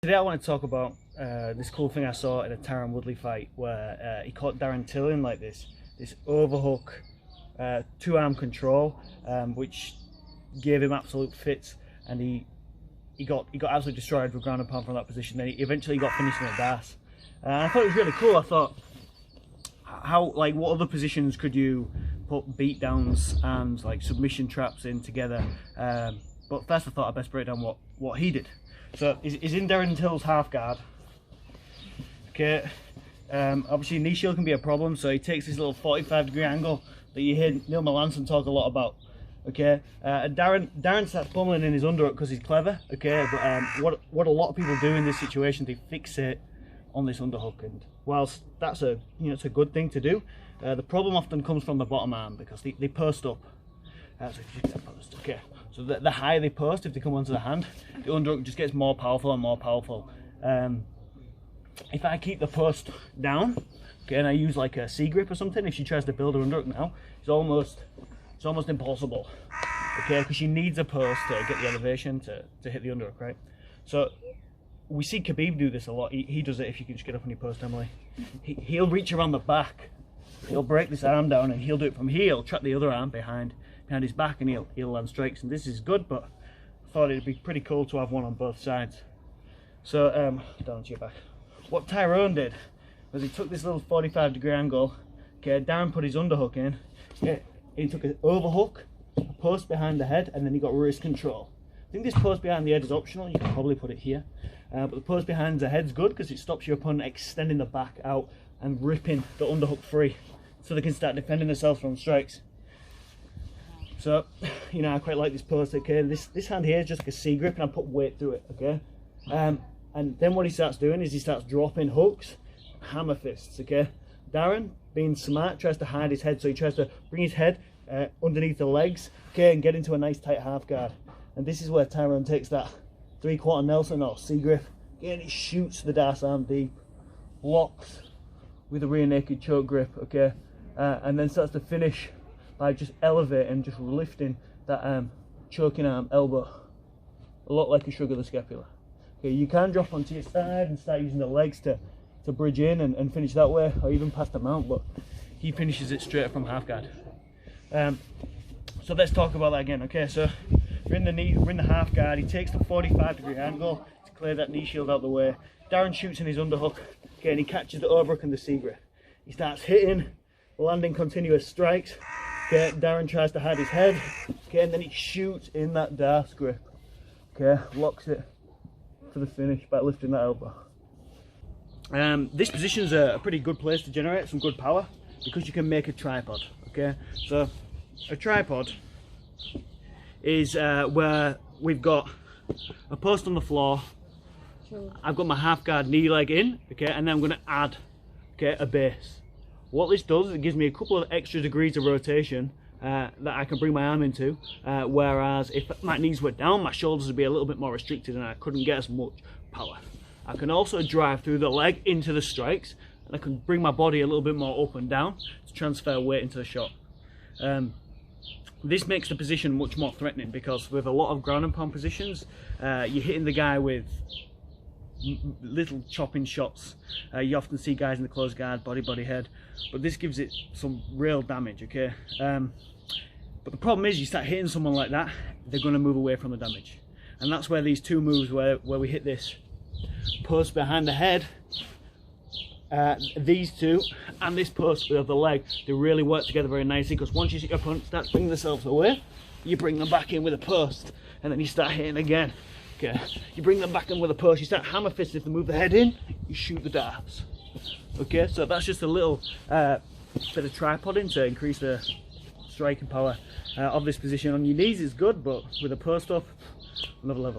Today I want to talk about this cool thing I saw in a Tyrone Woodley fight where he caught Daren tilling like this overhook two-arm control, which gave him absolute fits, and he got absolutely destroyed with ground and pound from that position. Then he eventually got finished in a darce. I thought it was really cool. I thought, what other positions could you put beat downs and like submission traps in together? But first I thought I'd best break down what he did. So he's in Daren Till's half guard. Okay, obviously knee shield can be a problem, so he takes this little 45-degree angle that you hear Neil Melanson talk a lot about. Okay, Daren starts pummeling in his underhook because he's clever. Okay, but what a lot of people do in this situation, they fixate on this underhook, and whilst that's it's a good thing to do, the problem often comes from the bottom arm because they post up. Okay, so the higher they post, if they come onto the hand, the underhook just gets more powerful and more powerful. If I keep the post down, okay, and I use like a C grip or something, if she tries to build her underhook now, it's almost impossible. Okay, because she needs a post to get the elevation to hit the underhook, right? So we see Khabib do this a lot. He does it. If you can just get up on your post, Emily. He'll reach around the back. He'll break this arm down and he'll do it from here. He'll trap the other arm behind his back and he'll land strikes. And this is good, but I thought it'd be pretty cool to have one on both sides. So down to your back. What Tyrone did was he took this little 45-degree angle. Okay, Daren put his underhook in. Okay, he took an overhook, a post behind the head, and then he got wrist control. I think this post behind the head is optional. You can probably put it here, but the post behind the head's good because it stops your opponent extending the back out and ripping the underhook free, so they can start defending themselves from strikes. So, I quite like this post. Okay, this hand here is just like a C grip, and I put weight through it. Okay, and then what he starts doing is he starts dropping hooks, hammer fists. Okay, Daren, being smart, tries to hide his head, so he tries to bring his head underneath the legs. Okay, and get into a nice tight half guard. And this is where Tyrone takes that 3/4 Nelson or C grip. Again, he shoots the darce arm deep, locks with a rear naked choke grip. Okay, and then starts to finish by just elevating, just lifting that choking arm elbow, a lot like a shrug of the scapula. Okay, you can drop onto your side and start using the legs to bridge in and finish that way, or even past the mount, but he finishes it straight from half guard. So let's talk about that again. Okay, so we're in the half guard. He takes the 45-degree angle to clear that knee shield out the way. Daren shoots in his underhook. Okay, and he catches the overhook and the C grip. He starts hitting, landing continuous strikes. Okay, Daren tries to hide his head. Okay, and then he shoots in that darce grip. Okay, locks it for the finish by lifting that elbow. This position is a pretty good place to generate some good power because you can make a tripod. Okay, so a tripod is where we've got a post on the floor. I've got my half guard knee leg in. Okay, and then I'm going to add a base. What this does is it gives me a couple of extra degrees of rotation that I can bring my arm into, whereas if my knees were down, my shoulders would be a little bit more restricted and I couldn't get as much power. I can also drive through the leg into the strikes, and I can bring my body a little bit more up and down to transfer weight into the shot. This makes the position much more threatening because with a lot of ground and pound positions, you're hitting the guy with little chopping shots. You often see guys in the closed guard, body, head, but this gives it some real damage. Okay, but the problem is you start hitting someone like that, they're going to move away from the damage, and that's where these two moves where we hit this post behind the head, these two and this post of the leg, they really work together very nicely, because once you see your opponent starts bringing themselves away, you bring them back in with a post, and then you start hitting again. Okay, you bring them back in with a post, you start hammer fisting. If they move the head in, you shoot the darts. Okay, so that's just a little bit of tripoding to increase the striking power of this position. On your knees is good, but with a post up, another level.